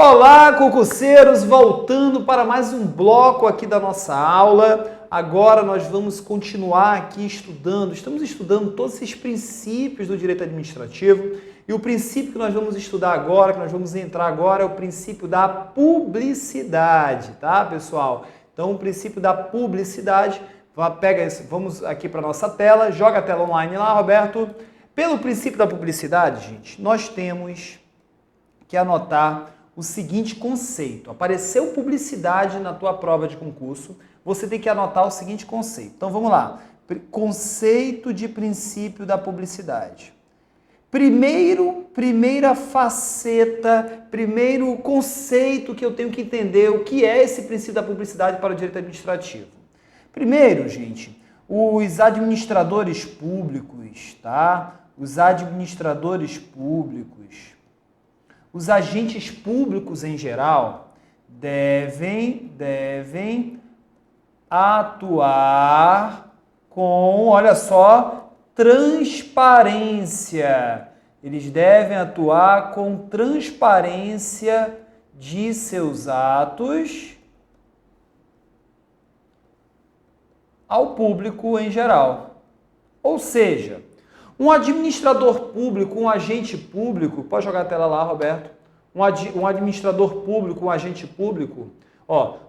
Olá, concurseiros! Voltando para mais um bloco aqui da nossa aula. Agora nós vamos continuar aqui estudando. Estamos estudando todos esses princípios do direito administrativo. E o princípio que nós vamos estudar agora, que nós vamos entrar agora, é o princípio da publicidade, tá, pessoal? Então, o princípio da publicidade, pega isso, vamos aqui para a nossa tela, joga a tela online lá, Roberto. Pelo princípio da publicidade, gente, nós temos que anotar o seguinte conceito. Apareceu publicidade na tua prova de concurso, você tem que anotar o seguinte conceito. Então, vamos lá. Conceito de princípio da publicidade. Primeira faceta, primeiro conceito que eu tenho que entender o que é esse princípio da publicidade para o direito administrativo. Primeiro, gente, os administradores públicos, tá? Os administradores públicos, os agentes públicos em geral devem atuar com, olha só, transparência. Eles devem atuar com transparência de seus atos ao público em geral. Ou seja, um administrador público, um agente público, pode jogar a tela lá, Roberto, um administrador público, um agente público,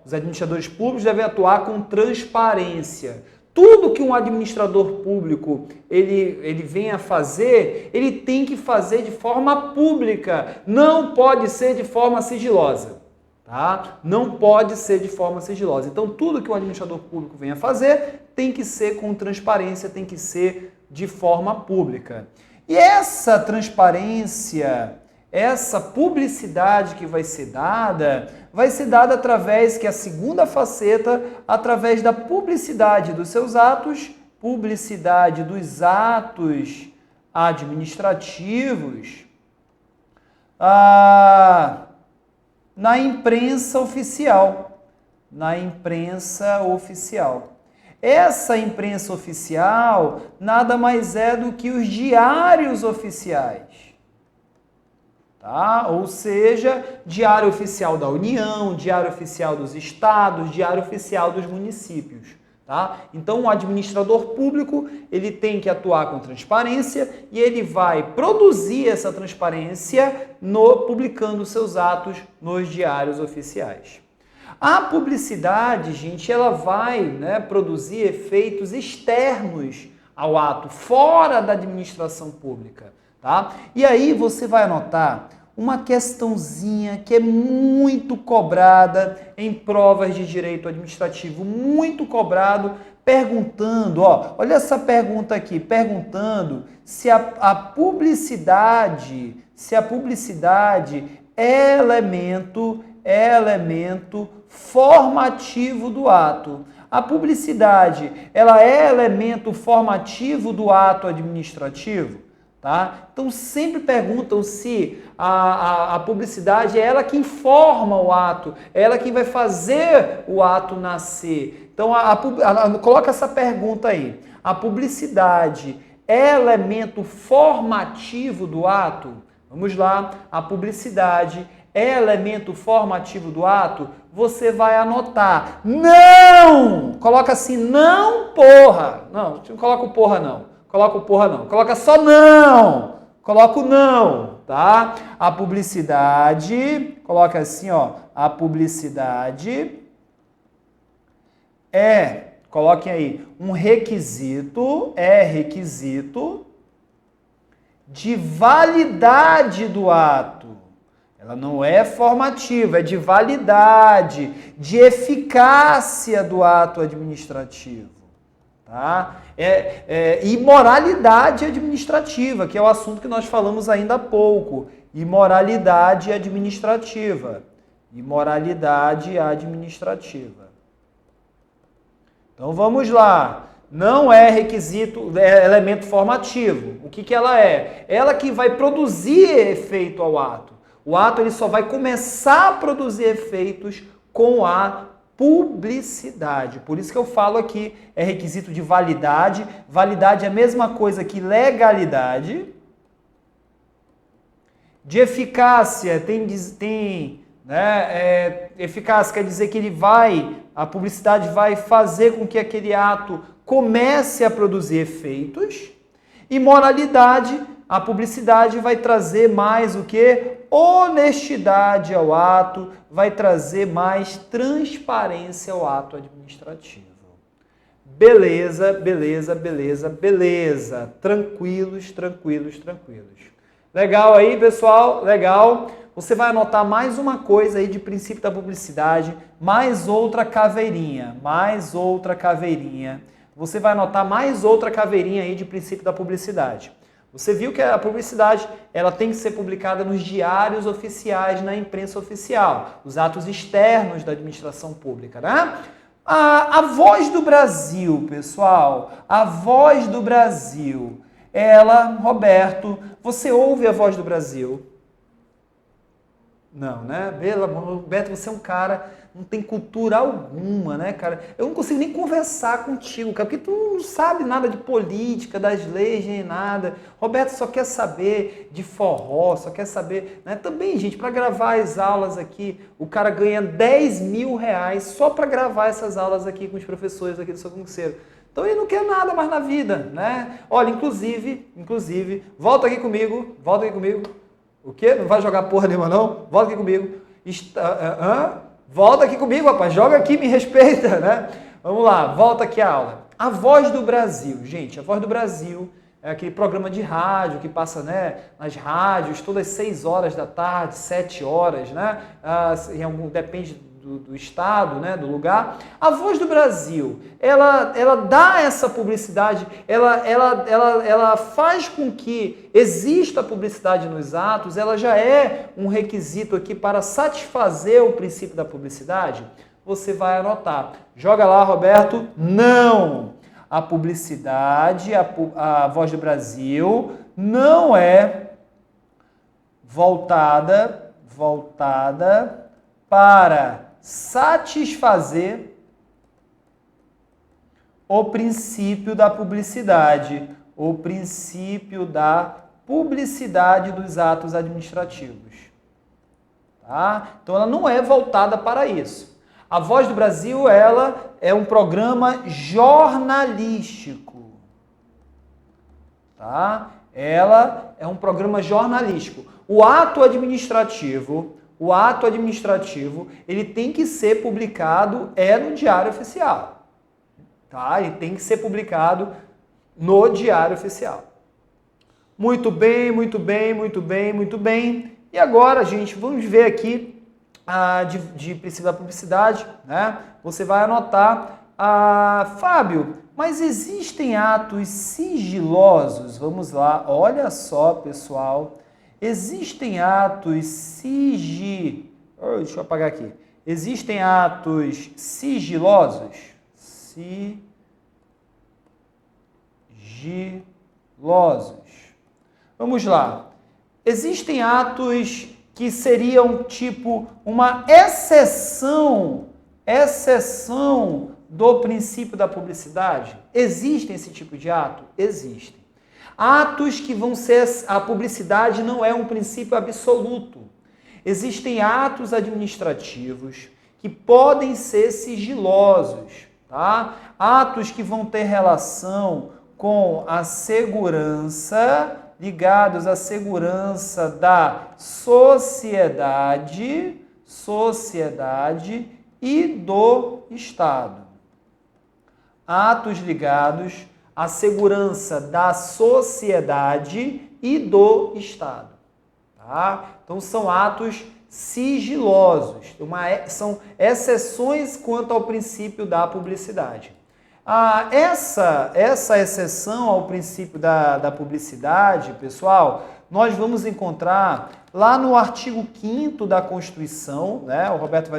os administradores públicos devem atuar com transparência. Tudo que um administrador público ele venha fazer, ele tem que fazer de forma pública, não pode ser de forma sigilosa. Tá? Não pode ser de forma sigilosa. Então, tudo que o administrador público venha fazer tem que ser com transparência, tem que ser de forma pública. E essa transparência, essa publicidade que vai ser dada através, que é a segunda faceta, através da publicidade dos seus atos, publicidade dos atos administrativos, na imprensa oficial. Na imprensa oficial. Essa imprensa oficial nada mais é do que os diários oficiais. Tá? Ou seja, diário oficial da União, diário oficial dos estados, diário oficial dos municípios. Tá? Então, o administrador público ele tem que atuar com transparência e ele vai produzir essa transparência publicando seus atos nos diários oficiais. A publicidade, gente, ela vai produzir efeitos externos ao ato, fora da administração pública. Tá? E aí você vai anotar uma questãozinha que é muito cobrada em provas de direito administrativo, muito cobrado, perguntando, olha essa pergunta aqui, perguntando se a publicidade é elemento formativo do ato. A publicidade, ela é elemento formativo do ato administrativo? Tá? Então, sempre perguntam se a publicidade é ela que informa o ato, é ela que vai fazer o ato nascer. Então, coloca essa pergunta aí. A publicidade é elemento formativo do ato? Vamos lá. A publicidade é elemento formativo do ato? Você vai anotar. Não! Coloca assim, não, porra. Não coloca o porra, não. Coloca o porra não. Coloca só não. Coloca o não, tá? A publicidade, coloca assim, a publicidade coloquem aí, um requisito de validade do ato. Ela não é formativa, é de validade, de eficácia do ato administrativo. Tá? E moralidade administrativa, que é o assunto que nós falamos ainda há pouco. Imoralidade administrativa. Imoralidade administrativa. Então vamos lá. Não é requisito, é elemento formativo. O que ela é? Ela que vai produzir efeito ao ato. O ato ele só vai começar a produzir efeitos com a publicidade. Por isso que eu falo aqui, é requisito de validade. Validade é a mesma coisa que legalidade. De eficácia, tem né? Eficaz quer dizer que a publicidade vai fazer com que aquele ato comece a produzir efeitos. E moralidade, a publicidade vai trazer mais o quê? Honestidade ao ato, vai trazer mais transparência ao ato administrativo. Beleza, beleza, beleza, beleza. Tranquilos, tranquilos, tranquilos. Legal aí, pessoal? Legal. Você vai anotar mais uma coisa aí de princípio da publicidade, mais outra caveirinha, mais outra caveirinha. Você vai anotar mais outra caveirinha aí de princípio da publicidade. Você viu que a publicidade ela tem que ser publicada nos diários oficiais, na imprensa oficial, os atos externos da administração pública, né? A Voz do Brasil, pessoal, a Voz do Brasil, ela, Roberto, você ouve a Voz do Brasil? Não, né? Roberto, você é um cara, não tem cultura alguma, né, cara? Eu não consigo nem conversar contigo, cara, porque tu não sabe nada de política, das leis, nem nada. Roberto só quer saber de forró, só quer saber, né? Também, gente, para gravar as aulas aqui, o cara ganha 10 mil reais só para gravar essas aulas aqui com os professores aqui do seu concurseiro. Então ele não quer nada mais na vida, né? Olha, inclusive, volta aqui comigo. O quê? Não vai jogar porra nenhuma, não? Volta aqui comigo. Volta aqui comigo, rapaz. Joga aqui, me respeita, né? Vamos lá, volta aqui a aula. A Voz do Brasil. Gente, a Voz do Brasil é aquele programa de rádio que passa, né, nas rádios todas 6 horas da tarde, 7 horas, né? Depende do estado, né, do lugar. A Voz do Brasil, ela dá essa publicidade, ela faz com que exista publicidade nos atos, ela já é um requisito aqui para satisfazer o princípio da publicidade. Você vai anotar. Joga lá, Roberto. Não! A publicidade, a Voz do Brasil não é voltada para satisfazer o princípio da publicidade, dos atos administrativos. Tá? Então ela não é voltada para isso. A Voz do Brasil, ela é um programa jornalístico. Tá? Ela é um programa jornalístico. O ato administrativo, ele tem que ser publicado no Diário Oficial. Tá? Ele tem que ser publicado no Diário Oficial. Muito bem, muito bem, muito bem, muito bem. E agora, gente, vamos ver aqui de princípio da publicidade, né? Você vai anotar, Fábio, mas existem atos sigilosos? Vamos lá, olha só, pessoal. Existem atos deixa eu apagar aqui. Existem atos sigilosos? Vamos lá. Existem atos que seriam tipo uma exceção do princípio da publicidade? Existem esse tipo de ato? Existem. Atos que vão ser... A publicidade não é um princípio absoluto. Existem atos administrativos que podem ser sigilosos, tá? Atos que vão ter relação com a segurança, ligados à segurança da sociedade e do Estado. Atos ligados à segurança da sociedade e do Estado. Tá? Então são atos sigilosos, são exceções quanto ao princípio da publicidade. Essa exceção ao princípio da publicidade, pessoal, nós vamos encontrar lá no artigo 5º da Constituição, né? O Roberto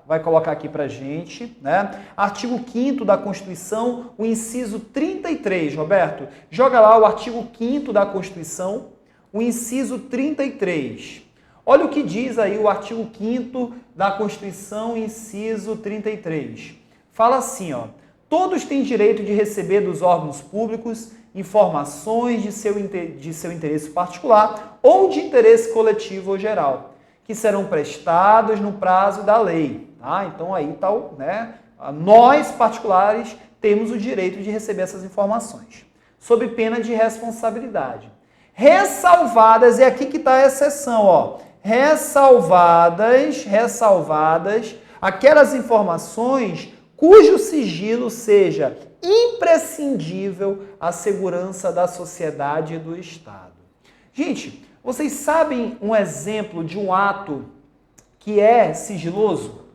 vai colocar aqui pra gente, né? Artigo 5º da Constituição, o inciso 33, Roberto. Joga lá o artigo 5º da Constituição, o inciso 33. Olha o que diz aí o artigo 5º da Constituição, inciso 33. Fala assim, ó: todos têm direito de receber dos órgãos públicos informações de seu interesse particular ou de interesse coletivo ou geral, que serão prestados no prazo da lei. Tá? Então aí está, né? Nós, particulares, temos o direito de receber essas informações, sob pena de responsabilidade. Ressalvadas, é aqui que está a exceção, ó. Ressalvadas aquelas informações cujo sigilo seja imprescindível à segurança da sociedade e do Estado. Gente, vocês sabem um exemplo de um ato que é sigiloso?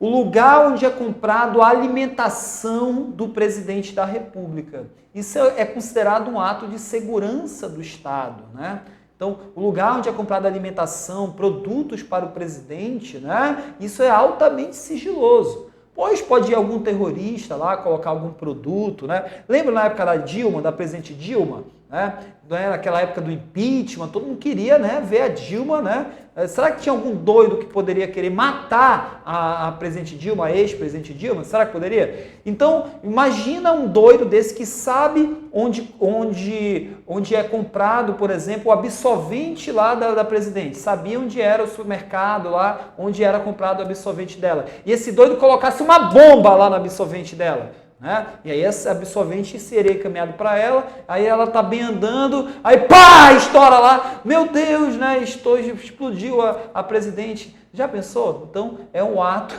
O lugar onde é comprado a alimentação do presidente da República. Isso é considerado um ato de segurança do Estado, né? Então, o lugar onde é comprada alimentação, produtos para o presidente, né? Isso é altamente sigiloso. Pois pode ir algum terrorista lá colocar algum produto, né? Lembra na época da Dilma, da presidente Dilma, né? Naquela época do impeachment, todo mundo queria, né, ver a Dilma, né? Será que tinha algum doido que poderia querer matar a presidente Dilma, a ex-presidente Dilma? Será que poderia? Então, imagina um doido desse que sabe onde é comprado, por exemplo, o absorvente lá da presidente. Sabia onde era o supermercado lá, onde era comprado o absorvente dela. E esse doido colocasse uma bomba lá no absorvente dela. Né? E aí esse absorvente seria encaminhado para ela, aí ela tá bem andando, aí pá, estoura lá, meu Deus, né? Explodiu a presidente. Já pensou? Então é um ato,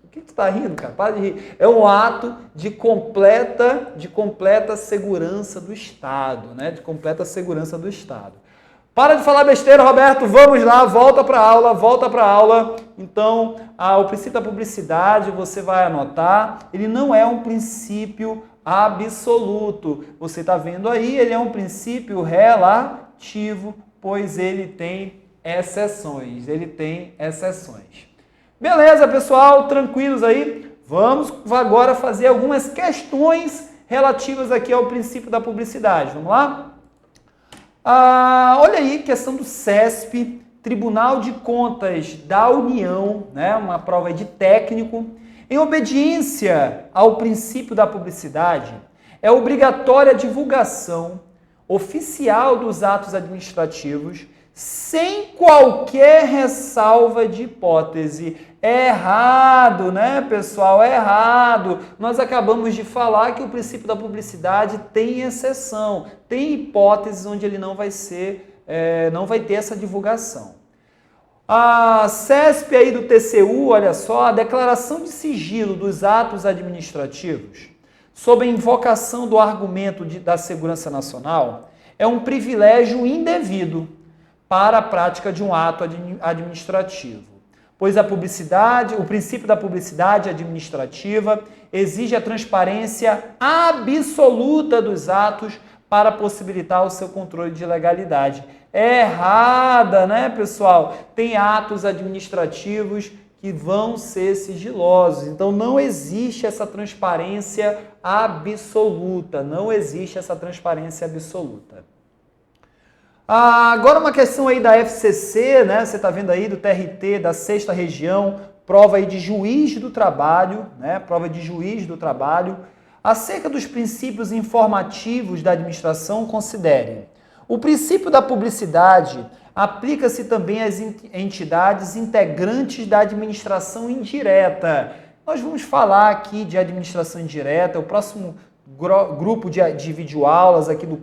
o que tu tá rindo, cara? Para de rir. É um ato de completa segurança do Estado, né? De completa segurança do Estado. Para de falar besteira, Roberto, vamos lá, volta para a aula. Então, o princípio da publicidade, você vai anotar, ele não é um princípio absoluto. Você está vendo aí, ele é um princípio relativo, pois ele tem exceções. Beleza, pessoal? Tranquilos aí? Vamos agora fazer algumas questões relativas aqui ao princípio da publicidade. Vamos lá? Olha aí, questão do CESP, Tribunal de Contas da União, né? Uma prova de técnico. Em obediência ao princípio da publicidade, é obrigatória a divulgação oficial dos atos administrativos sem qualquer ressalva de hipótese. É errado, né, pessoal? É errado. Nós acabamos de falar que o princípio da publicidade tem exceção, tem hipóteses onde ele não vai ter essa divulgação. A CESP aí do TCU, olha só, a declaração de sigilo dos atos administrativos, sob a invocação do argumento da segurança nacional, é um privilégio indevido para a prática de um ato administrativo, pois o princípio da publicidade administrativa exige a transparência absoluta dos atos para possibilitar o seu controle de legalidade. É errada, né, pessoal? Tem atos administrativos que vão ser sigilosos. Então, não existe essa transparência absoluta. Agora uma questão aí da FCC, né? Você está vendo aí do TRT, da 6ª Região, prova aí de juiz do trabalho, né? Prova de juiz do trabalho. Acerca dos princípios informativos da administração, considere: o princípio da publicidade aplica-se também às entidades integrantes da administração indireta. Nós vamos falar aqui de administração indireta, o próximo grupo de videoaulas aqui do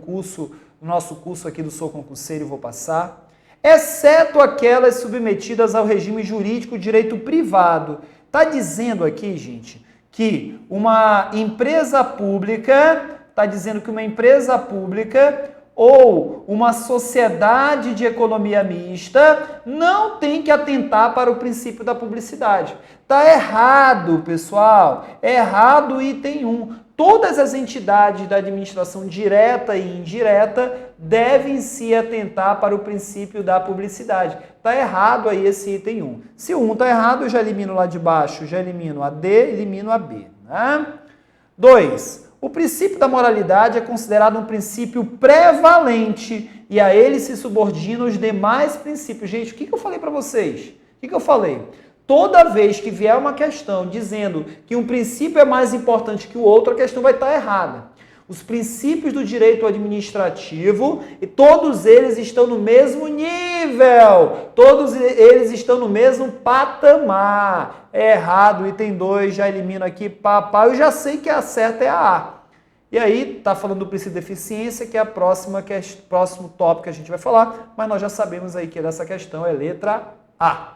nosso curso aqui do Sou Concurseiro, eu vou passar, exceto aquelas submetidas ao regime jurídico direito privado. Está dizendo aqui, gente, que uma empresa pública, ou uma sociedade de economia mista não tem que atentar para o princípio da publicidade. Está errado, pessoal. É errado o item 1. Todas as entidades da administração direta e indireta devem se atentar para o princípio da publicidade. Está errado aí esse item 1. Se o 1 está errado, eu já elimino lá de baixo, já elimino a D, elimino a B. Né? 2. O princípio da moralidade é considerado um princípio prevalente e a ele se subordinam os demais princípios. Gente, o que eu falei para vocês? O que eu falei? Toda vez que vier uma questão dizendo que um princípio é mais importante que o outro, a questão vai estar errada. Os princípios do direito administrativo, e todos eles estão no mesmo nível. nível. Todos eles estão no mesmo patamar. É errado, item 2, já elimino aqui, papai. Eu já sei que a certa é a A. E aí, está falando do princípio de eficiência, que é a próximo tópico que a gente vai falar, mas nós já sabemos aí que essa questão é letra A.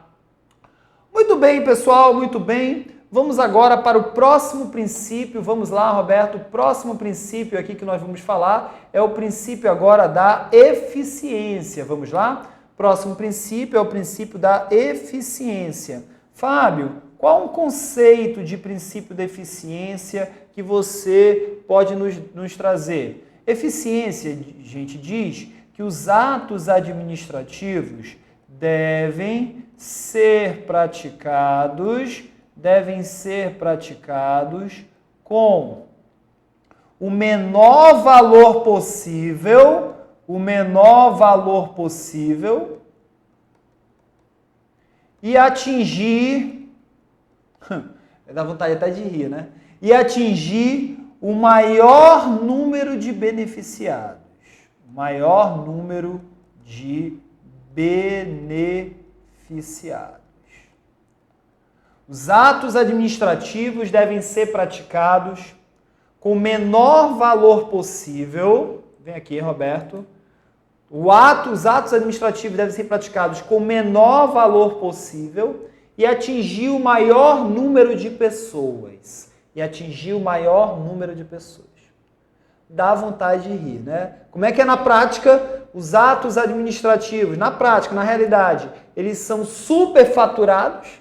Muito bem, pessoal, muito bem. Vamos agora para o próximo princípio. Vamos lá, Roberto. O próximo princípio aqui que nós vamos falar é o princípio agora da eficiência. Vamos lá? Próximo princípio é o princípio da eficiência. Fábio, qual o conceito de princípio da eficiência que você pode nos trazer? Eficiência, a gente diz que os atos administrativos devem ser praticados com o menor valor possível, e atingir, dá vontade até de rir, né? E atingir o maior número de beneficiados. Os atos administrativos devem ser praticados com o menor valor possível. Vem aqui, Roberto. Os atos administrativos devem ser praticados com o menor valor possível e atingir o maior número de pessoas. Dá vontade de rir, né? Como é que é na prática? Os atos administrativos, na prática, na realidade, eles são superfaturados,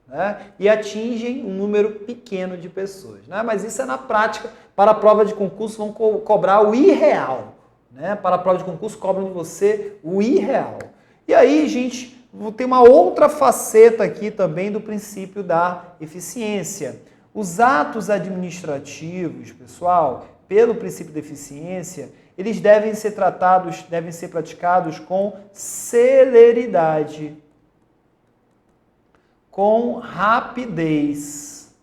né? E atingem um número pequeno de pessoas, né? Mas isso é na prática. Para a prova de concurso vão cobrar o irreal, né? Para a prova de concurso cobram de você o irreal. E aí, gente, tem uma outra faceta aqui também do princípio da eficiência. Os atos administrativos, pessoal, pelo princípio da eficiência, eles devem ser praticados com celeridade, com rapidez,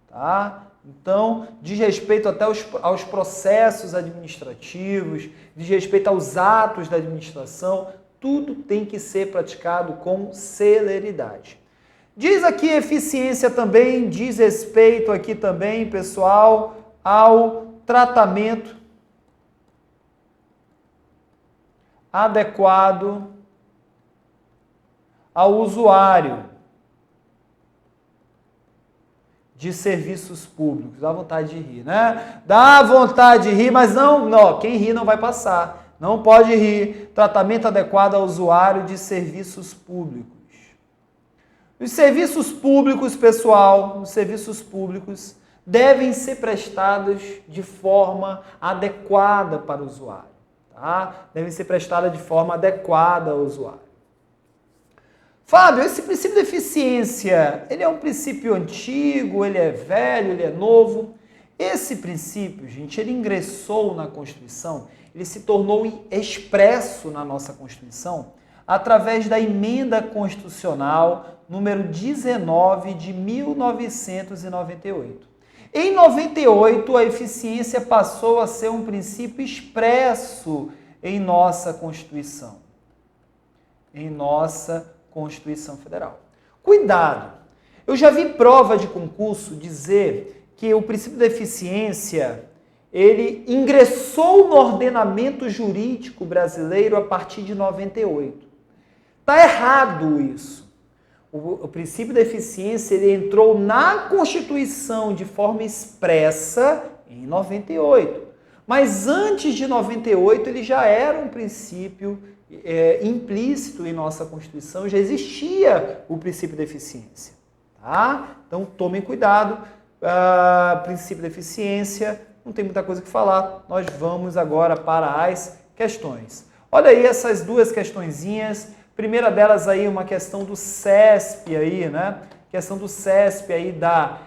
tá? Então, diz respeito até aos processos administrativos, diz respeito aos atos da administração, tudo tem que ser praticado com celeridade. Diz aqui eficiência também, diz respeito aqui também, pessoal, ao tratamento adequado ao usuário de serviços públicos. Dá vontade de rir, né? Dá vontade de rir, mas não, quem rir não vai passar. Não pode rir. Tratamento adequado ao usuário de serviços públicos. Os serviços públicos, pessoal, devem ser prestados de forma adequada para o usuário, tá? Devem ser prestadas de forma adequada ao usuário. Fábio, esse princípio de eficiência, ele é um princípio antigo, ele é velho, ele é novo? Esse princípio, gente, ele ingressou na Constituição, ele se tornou expresso na nossa Constituição através da Emenda Constitucional número 19 de 1998. Em 98, a eficiência passou a ser um princípio expresso em nossa Constituição. Constituição Federal. Cuidado! Eu já vi prova de concurso dizer que o princípio da eficiência, ele ingressou no ordenamento jurídico brasileiro a partir de 98. Está errado isso. O princípio da eficiência, ele entrou na Constituição de forma expressa em 98. Mas antes de 98, ele já era um princípio implícito em nossa Constituição, já existia o princípio da eficiência, tá? Então, tomem cuidado, princípio da eficiência, não tem muita coisa que falar, nós vamos agora para as questões. Olha aí essas duas questõezinhas, primeira delas aí, uma questão do CESP aí, né? Questão do CESP aí da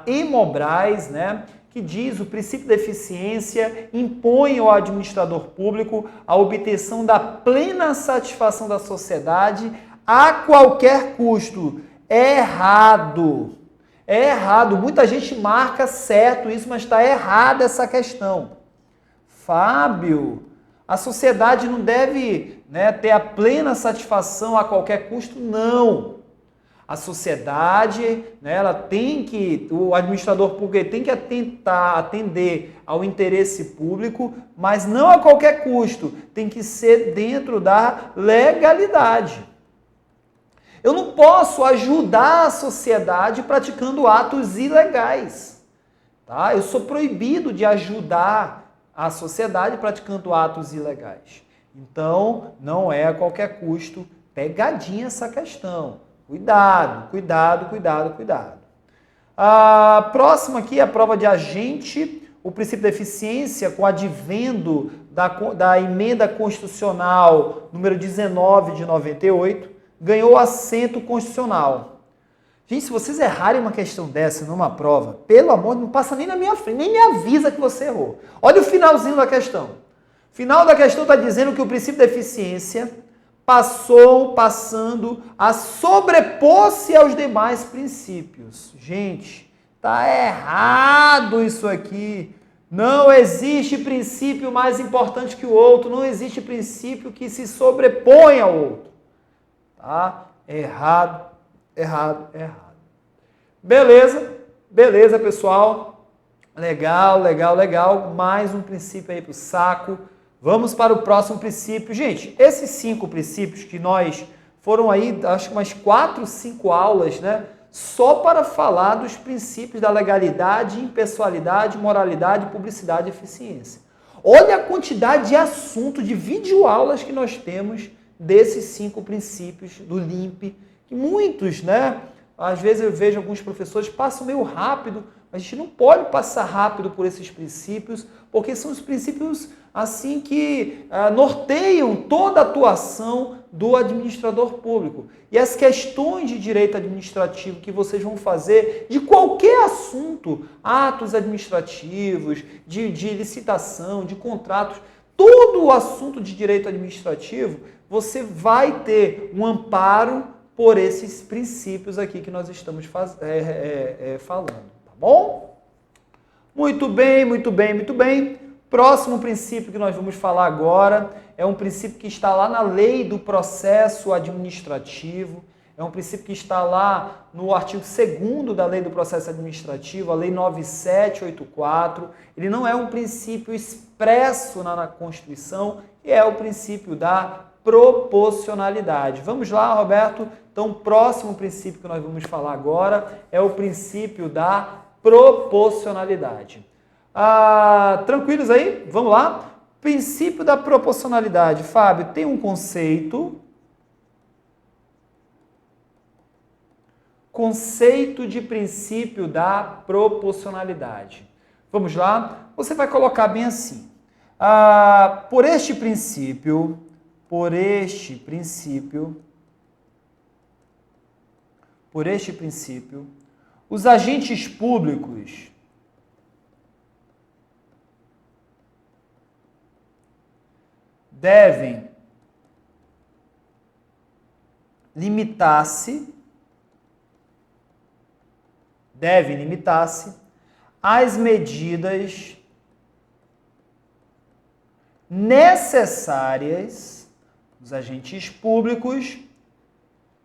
Hemobras, né? Que diz o princípio da eficiência impõe ao administrador público a obtenção da plena satisfação da sociedade a qualquer custo. É errado. É errado. Muita gente marca certo isso, mas está errada essa questão. Fábio, A sociedade não deve, né, ter a plena satisfação a qualquer custo, não. A sociedade, né, ela tem que, o administrador público tem que tentar atender ao interesse público, mas não a qualquer custo. Tem que ser dentro da legalidade. Eu não posso ajudar a sociedade praticando atos ilegais. Tá? Eu sou proibido de ajudar a sociedade praticando atos ilegais. Então, não é a qualquer custo. Pegadinha essa questão. Cuidado, cuidado, cuidado, cuidado. A próxima aqui é a prova de agente. O princípio da eficiência, com o advento da emenda constitucional número 19 de 98, ganhou assento constitucional. Gente, se vocês errarem uma questão dessa numa prova, pelo amor, não passa nem na minha frente, nem me avisa que você errou. Olha o finalzinho da questão. O final da questão está dizendo que o princípio da eficiência passando a sobrepor-se aos demais princípios. Gente, tá errado isso aqui. Não existe princípio mais importante que o outro, não existe princípio que se sobrepõe ao outro. Tá? Errado, errado, errado. Beleza? Beleza, pessoal? Legal, legal, legal. Mais um princípio aí pro saco. Vamos para o próximo princípio. Gente, esses 5 princípios que nós foram aí, acho que umas 4, 5 aulas, né? Só para falar dos princípios da legalidade, impessoalidade, moralidade, publicidade e eficiência. Olha a quantidade de assunto, de videoaulas que nós temos desses 5 princípios do LIMP. Que muitos, né? Às vezes eu vejo alguns professores passam meio rápido, mas a gente não pode passar rápido por esses princípios, porque são os princípios assim que norteiam toda a atuação do administrador público. E as questões de direito administrativo que vocês vão fazer de qualquer assunto, atos administrativos, de licitação, de contratos, todo o assunto de direito administrativo, você vai ter um amparo por esses princípios aqui que nós estamos falando, tá bom? Muito bem, muito bem, muito bem. Próximo princípio que nós vamos falar agora é um princípio que está lá na Lei do Processo Administrativo, é um princípio que está lá no artigo 2º da Lei do Processo Administrativo, a Lei 9784. Ele não é um princípio expresso na Constituição, é o princípio da proporcionalidade. Vamos lá, Roberto? Então, o próximo princípio que nós vamos falar agora é o princípio da proporcionalidade. Tranquilos aí? Vamos lá? Princípio da proporcionalidade. Fábio, tem um conceito de princípio da proporcionalidade. Vamos lá? Você vai colocar bem assim. Por este princípio, os agentes públicos devem limitar-se às medidas necessárias, os agentes públicos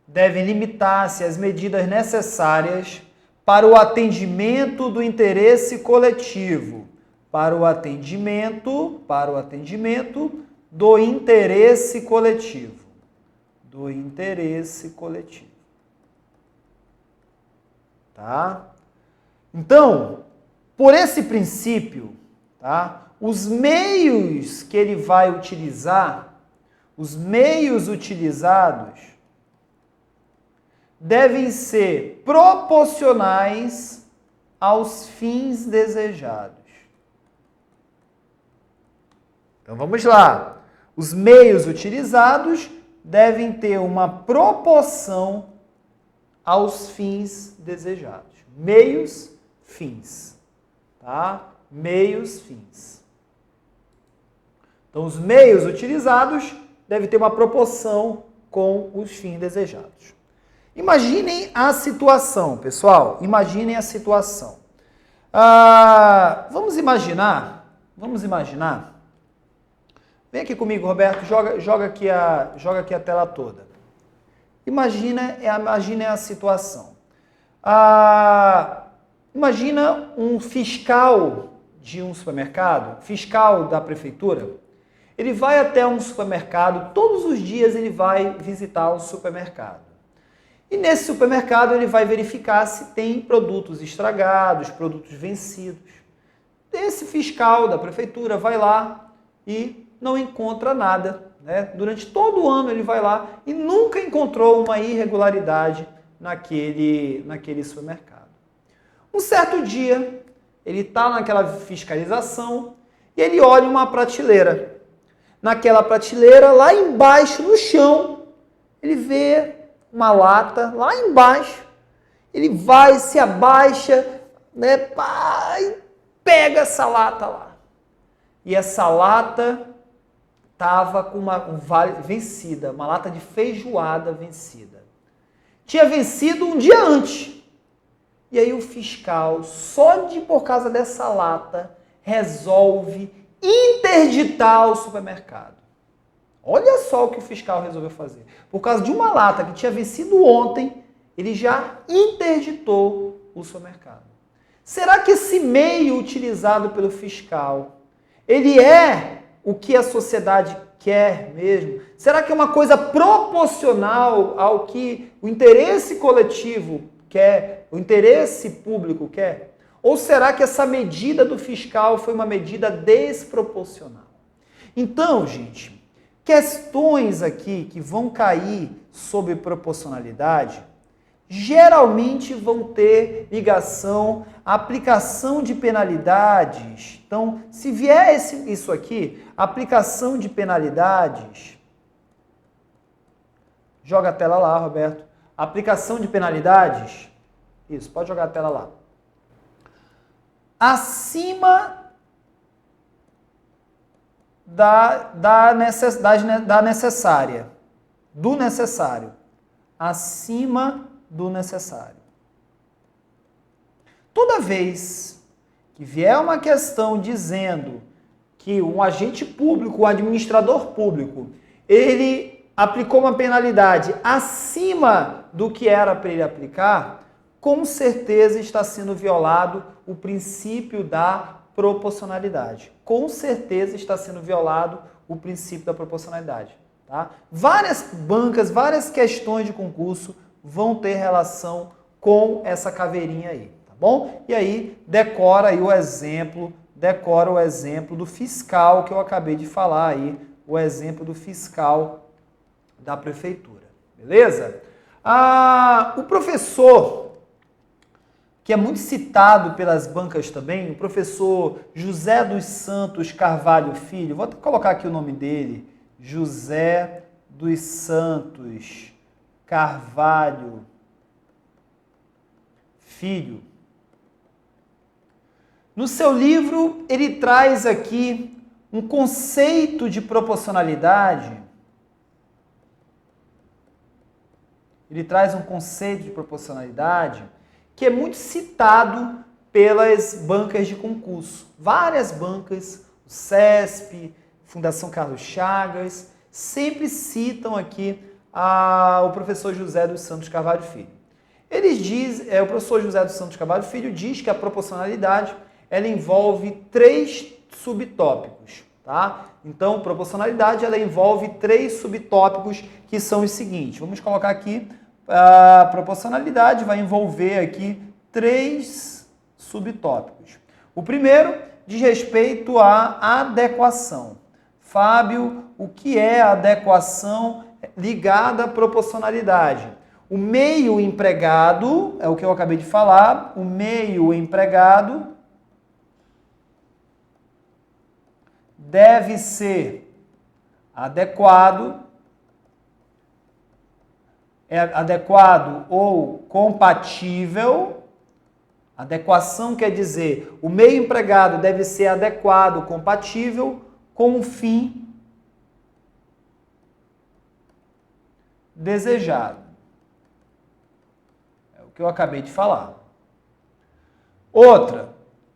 devem limitar-se às medidas necessárias para o atendimento do interesse coletivo, para o atendimento do interesse coletivo. Tá? Então, por esse princípio, tá? Os meios que ele vai utilizar, os meios utilizados, devem ser proporcionais aos fins desejados. Então vamos lá. Os meios utilizados devem ter uma proporção aos fins desejados. Meios, fins. Tá? Meios, fins. Então, os meios utilizados devem ter uma proporção com os fins desejados. Imaginem a situação, pessoal. Imaginem a situação. Vamos imaginar Vem aqui comigo, Roberto, joga aqui a tela toda. Imagina a situação. Imagina um fiscal de um supermercado, fiscal da prefeitura, ele vai até um supermercado, todos os dias ele vai visitar o supermercado. E nesse supermercado ele vai verificar se tem produtos estragados, produtos vencidos. Esse fiscal da prefeitura vai lá e não encontra nada, né? Durante todo o ano ele vai lá e nunca encontrou uma irregularidade naquele supermercado. Um certo dia, ele está naquela fiscalização e ele olha uma prateleira. Naquela prateleira, lá embaixo, no chão, ele vê uma lata, lá embaixo. Ele vai, se abaixa, né, e pega essa lata lá. E essa lata estava com uma vencida, uma lata de feijoada vencida. Tinha vencido um dia antes. E aí o fiscal, por causa dessa lata, resolve interditar o supermercado. Olha só o que o fiscal resolveu fazer. Por causa de uma lata que tinha vencido ontem, ele já interditou o supermercado. Será que esse meio utilizado pelo fiscal, ele é o que a sociedade quer mesmo? Será que é uma coisa proporcional ao que o interesse coletivo quer, o interesse público quer? Ou será que essa medida do fiscal foi uma medida desproporcional? Então, gente, questões aqui que vão cair sobre proporcionalidade geralmente vão ter ligação à aplicação de penalidades. Então, se vier isso aqui, aplicação de penalidades, joga a tela lá, Roberto. Aplicação de penalidades, isso, pode jogar a tela lá. Acima da necessária, do necessário, acima do necessário. Toda vez que vier uma questão dizendo que um agente público, um administrador público, ele aplicou uma penalidade acima do que era para ele aplicar, com certeza está sendo violado o princípio da proporcionalidade. Com certeza está sendo violado o princípio da proporcionalidade. Tá? Várias bancas, várias questões de concurso vão ter relação com essa caveirinha aí, tá bom? E aí, decora o exemplo do fiscal que eu acabei de falar aí, o exemplo do fiscal da prefeitura, beleza? O professor, que é muito citado pelas bancas também, o professor José dos Santos Carvalho Filho, vou até colocar aqui o nome dele, José dos Santos Carvalho Filho. No seu livro, ele traz aqui um conceito de proporcionalidade. Ele traz um conceito de proporcionalidade que é muito citado pelas bancas de concurso. Várias bancas, o CESP, Fundação Carlos Chagas, sempre citam aqui o professor José dos Santos Carvalho Filho. O professor José dos Santos Carvalho Filho diz que a proporcionalidade ela envolve 3 subtópicos, tá? Então, proporcionalidade ela envolve 3 subtópicos que são os seguintes. Vamos colocar aqui, a proporcionalidade vai envolver aqui 3 subtópicos. O primeiro diz respeito à adequação. Fábio, o que é a adequação ligada à proporcionalidade? O meio empregado, é o que eu acabei de falar, o meio empregado deve ser adequado, ou compatível. Adequação quer dizer, o meio empregado deve ser adequado, compatível com o fim desejado. É o que eu acabei de falar. Outra,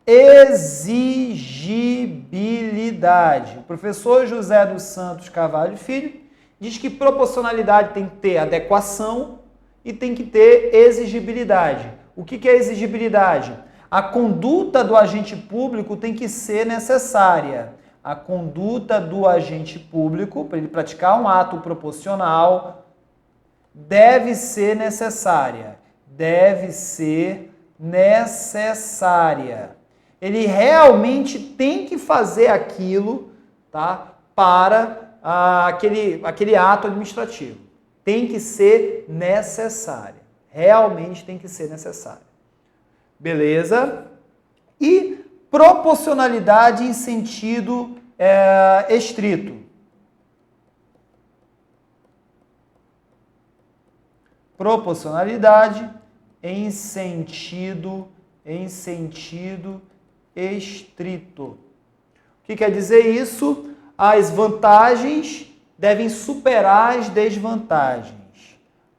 exigibilidade. O professor José dos Santos Carvalho Filho diz que proporcionalidade tem que ter adequação e tem que ter exigibilidade. O que é exigibilidade? A conduta do agente público tem que ser necessária. A conduta do agente público, para ele praticar um ato proporcional, deve ser necessária. Deve ser necessária. Ele realmente tem que fazer aquilo, tá, para aquele ato administrativo. Tem que ser necessária. Realmente tem que ser necessária. Beleza? E proporcionalidade em sentido estrito. Proporcionalidade em sentido estrito. O que quer dizer isso? As vantagens devem superar as desvantagens.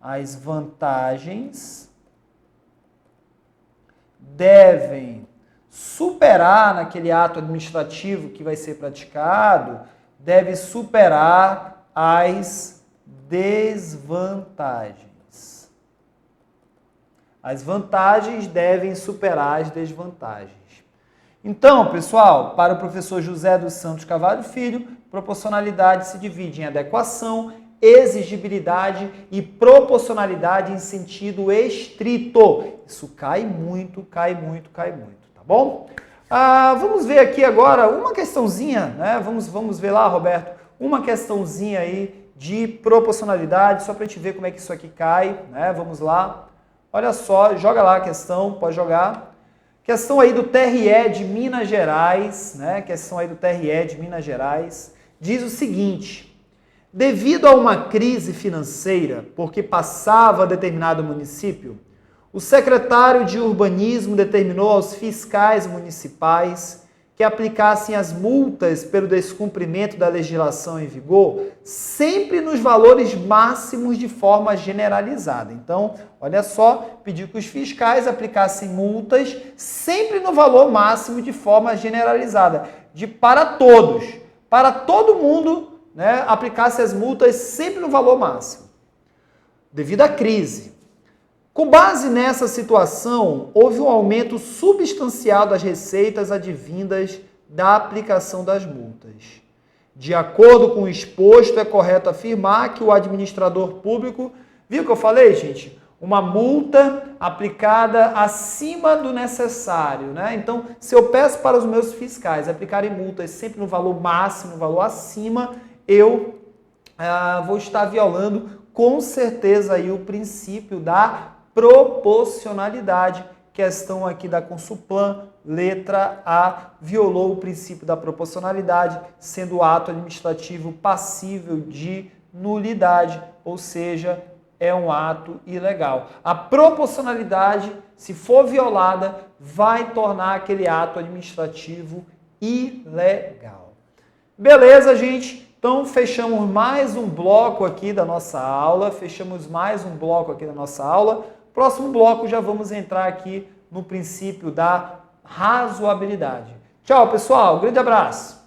As vantagens devem superar naquele ato administrativo que vai ser praticado, deve superar as desvantagens. As vantagens devem superar as desvantagens. Então, pessoal, para o professor José dos Santos Carvalho Filho, proporcionalidade se divide em adequação, exigibilidade e proporcionalidade em sentido estrito. Isso cai muito, tá bom? Vamos ver aqui agora uma questãozinha, né? Vamos ver lá, Roberto, uma questãozinha aí de proporcionalidade, só para a gente ver como é que isso aqui cai, né? Vamos lá. Olha só, joga lá a questão, pode jogar. Questão aí do TRE de Minas Gerais, né? Questão aí do TRE de Minas Gerais. Diz o seguinte: devido a uma crise financeira por que passava determinado município, o secretário de Urbanismo determinou aos fiscais municipais que aplicassem as multas pelo descumprimento da legislação em vigor sempre nos valores máximos de forma generalizada. Então, olha só, pediu que os fiscais aplicassem multas sempre no valor máximo de forma generalizada, para todos, para todo mundo, né, aplicasse as multas sempre no valor máximo, devido à crise. Com base nessa situação, houve um aumento substancial das receitas advindas da aplicação das multas. De acordo com o exposto, é correto afirmar que o administrador público, viu o que eu falei, gente? Uma multa aplicada acima do necessário, né? Então, se eu peço para os meus fiscais aplicarem multas sempre no valor máximo, no valor acima, eu vou estar violando com certeza aí o princípio da proporcionalidade. Questão aqui da Consulplan, letra A, violou o princípio da proporcionalidade, sendo o ato administrativo passível de nulidade, ou seja, é um ato ilegal. A proporcionalidade, se for violada, vai tornar aquele ato administrativo ilegal. Beleza, gente? Então, fechamos mais um bloco aqui da nossa aula. Próximo bloco já vamos entrar aqui no princípio da razoabilidade. Tchau, pessoal. Grande abraço.